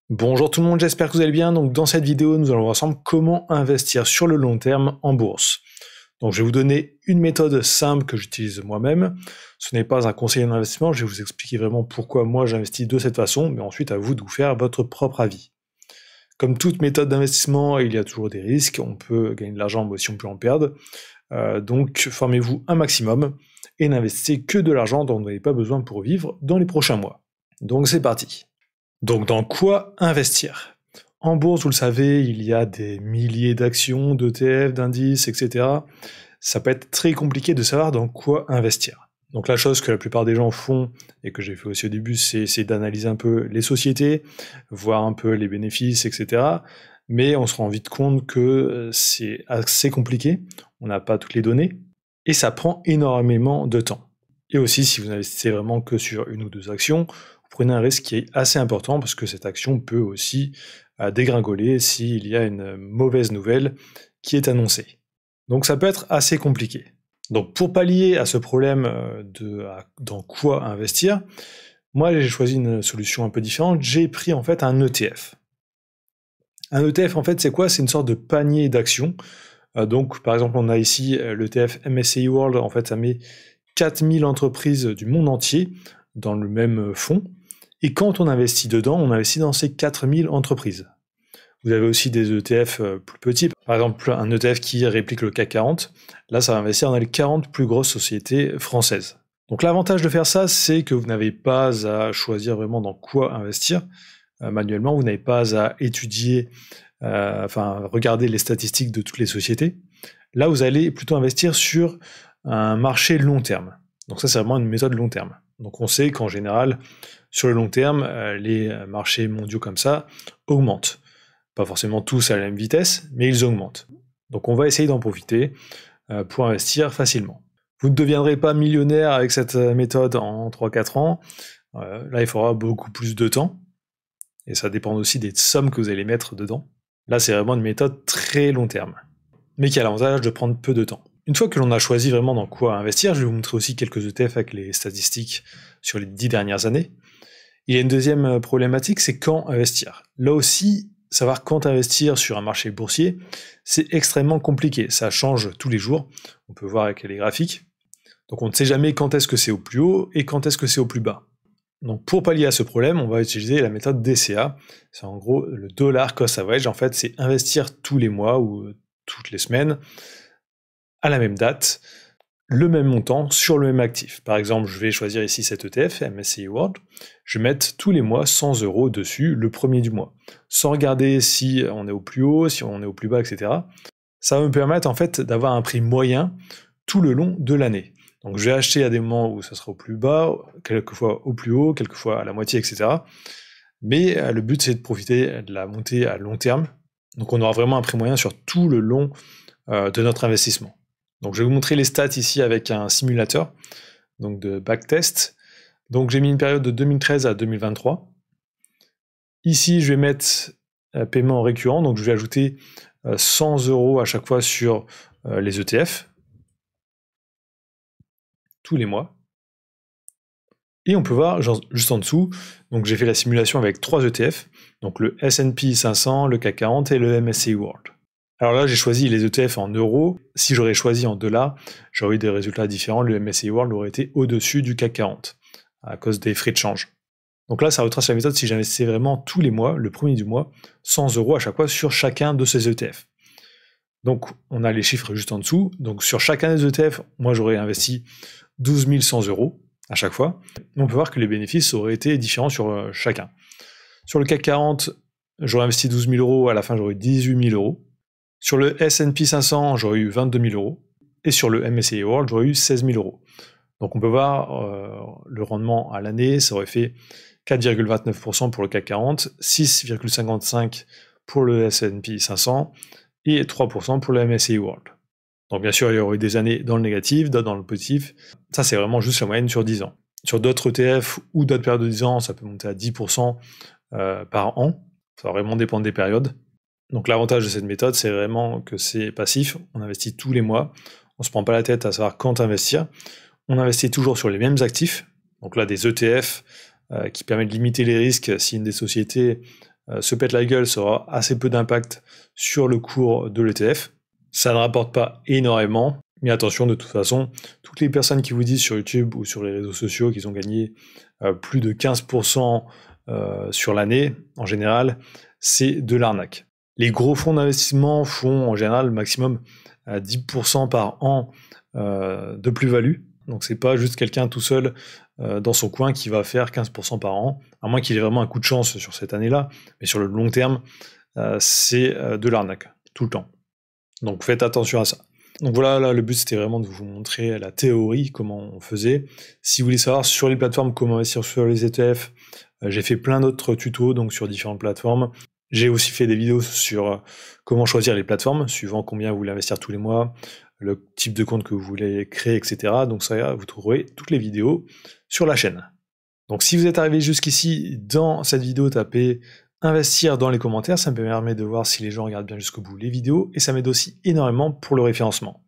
Bonjour tout le monde, j'espère que vous allez bien. Donc dans cette vidéo, nous allons voir ensemble comment investir sur le long terme en bourse. Donc je vais vous donner une méthode simple que j'utilise moi-même. Ce n'est pas un conseil d'investissement, je vais vous expliquer vraiment pourquoi moi j'investis de cette façon, mais ensuite à vous de vous faire votre propre avis. Comme toute méthode d'investissement, il y a toujours des risques, on peut gagner de l'argent mais aussi on peut en perdre. Donc formez-vous un maximum et n'investissez que de l'argent dont vous n'avez pas besoin pour vivre dans les prochains mois. Donc c'est parti. Donc dans quoi investir? En bourse, vous le savez, il y a des milliers d'actions, d'ETF, d'indices, etc. Ça peut être très compliqué de savoir dans quoi investir. Donc la chose que la plupart des gens font, et que j'ai fait aussi au début, c'est essayer d'analyser un peu les sociétés, voir un peu les bénéfices, etc. Mais on se rend vite compte que c'est assez compliqué, on n'a pas toutes les données, et ça prend énormément de temps. Et aussi, si vous n'investissez vraiment que sur une ou deux actions, vous prenez un risque qui est assez important parce que cette action peut aussi dégringoler s'il y a une mauvaise nouvelle qui est annoncée. Donc ça peut être assez compliqué. Donc pour pallier à ce problème dans quoi investir, moi j'ai choisi une solution un peu différente. J'ai pris en fait un ETF. Un ETF en fait c'est quoi? C'est une sorte de panier d'actions. Donc par exemple on a ici l'ETF MSCI World, en fait ça met 4000 entreprises du monde entier dans le même fonds. Et quand on investit dedans, on investit dans ces 4000 entreprises. Vous avez aussi des ETF plus petits, par exemple un ETF qui réplique le CAC 40. Là, ça va investir dans les 40 plus grosses sociétés françaises. Donc l'avantage de faire ça, c'est que vous n'avez pas à choisir vraiment dans quoi investir manuellement, vous n'avez pas à étudier, regarder les statistiques de toutes les sociétés. Là, vous allez plutôt investir sur un marché long terme. Donc ça, c'est vraiment une méthode long terme. Donc on sait qu'en général, sur le long terme, les marchés mondiaux comme ça augmentent. Pas forcément tous à la même vitesse, mais ils augmentent. Donc on va essayer d'en profiter pour investir facilement. Vous ne deviendrez pas millionnaire avec cette méthode en 3-4 ans. Là, il faudra beaucoup plus de temps. Et ça dépend aussi des sommes que vous allez mettre dedans. Là, c'est vraiment une méthode très long terme, mais qui a l'avantage de prendre peu de temps. Une fois que l'on a choisi vraiment dans quoi investir, je vais vous montrer aussi quelques ETF avec les statistiques sur les 10 dernières années. Il y a une deuxième problématique, c'est quand investir. Là aussi, savoir quand investir sur un marché boursier, c'est extrêmement compliqué. Ça change tous les jours. On peut voir avec les graphiques. Donc on ne sait jamais quand est-ce que c'est au plus haut et quand est-ce que c'est au plus bas. Donc pour pallier à ce problème, on va utiliser la méthode DCA. C'est en gros le dollar cost average. En fait, c'est investir tous les mois ou toutes les semaines à la même date, le même montant sur le même actif. Par exemple, je vais choisir ici cet ETF, MSCI World. Je vais mettre tous les mois 100 € dessus, le premier du mois, sans regarder si on est au plus haut, si on est au plus bas, etc. Ça va me permettre en fait d'avoir un prix moyen tout le long de l'année. Donc je vais acheter à des moments où ça sera au plus bas, quelquefois au plus haut, quelquefois à la moitié, etc. Mais le but c'est de profiter de la montée à long terme. Donc on aura vraiment un prix moyen sur tout le long de notre investissement. Donc je vais vous montrer les stats ici avec un simulateur donc de backtest. Donc j'ai mis une période de 2013 à 2023. Ici je vais mettre paiement récurrent, donc je vais ajouter 100 € à chaque fois sur les ETF, tous les mois. Et on peut voir juste en dessous, donc j'ai fait la simulation avec 3 ETF, donc le S&P 500, le CAC 40 et le MSCI World. Alors là, j'ai choisi les ETF en euros. Si j'aurais choisi en dollars, j'aurais eu des résultats différents. Le MSCI World aurait été au-dessus du CAC 40 à cause des frais de change. Donc là, ça retrace la méthode si j'investissais vraiment tous les mois, le premier du mois, 100 € à chaque fois sur chacun de ces ETF. Donc on a les chiffres juste en dessous. Donc sur chacun des ETF, moi j'aurais investi 12 100 € à chaque fois. On peut voir que les bénéfices auraient été différents sur chacun. Sur le CAC 40, j'aurais investi 12 000 €, à la fin j'aurais eu 18 000 €. Sur le S&P 500, j'aurais eu 22 000 €. Et sur le MSCI World, j'aurais eu 16 000 €. Donc on peut voir le rendement à l'année, ça aurait fait 4,29% pour le CAC 40, 6,55% pour le S&P 500 et 3% pour le MSCI World. Donc bien sûr, il y aurait eu des années dans le négatif, d'autres dans le positif. Ça, c'est vraiment juste la moyenne sur 10 ans. Sur d'autres ETF ou d'autres périodes de 10 ans, ça peut monter à 10% par an. Ça va vraiment dépendre des périodes. Donc l'avantage de cette méthode, c'est vraiment que c'est passif, on investit tous les mois, on ne se prend pas la tête à savoir quand investir, on investit toujours sur les mêmes actifs, donc là des ETF qui permettent de limiter les risques si une des sociétés se pète la gueule, ça aura assez peu d'impact sur le cours de l'ETF. Ça ne rapporte pas énormément, mais attention, de toute façon, toutes les personnes qui vous disent sur YouTube ou sur les réseaux sociaux qu'ils ont gagné plus de 15% sur l'année, en général, c'est de l'arnaque. Les gros fonds d'investissement font en général maximum 10% par an de plus-value. Donc c'est pas juste quelqu'un tout seul dans son coin qui va faire 15% par an, à moins qu'il ait vraiment un coup de chance sur cette année-là, mais sur le long terme, c'est de l'arnaque, tout le temps. Donc faites attention à ça. Donc voilà, là, le but c'était vraiment de vous montrer la théorie, comment on faisait. Si vous voulez savoir sur les plateformes comment investir sur les ETF, j'ai fait plein d'autres tutos donc sur différentes plateformes. J'ai aussi fait des vidéos sur comment choisir les plateformes, suivant combien vous voulez investir tous les mois, le type de compte que vous voulez créer, etc. Donc ça, vous trouverez toutes les vidéos sur la chaîne. Donc si vous êtes arrivé jusqu'ici dans cette vidéo, tapez investir dans les commentaires, ça me permet de voir si les gens regardent bien jusqu'au bout les vidéos, et ça m'aide aussi énormément pour le référencement.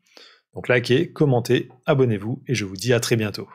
Donc likez, commentez, abonnez-vous, et je vous dis à très bientôt.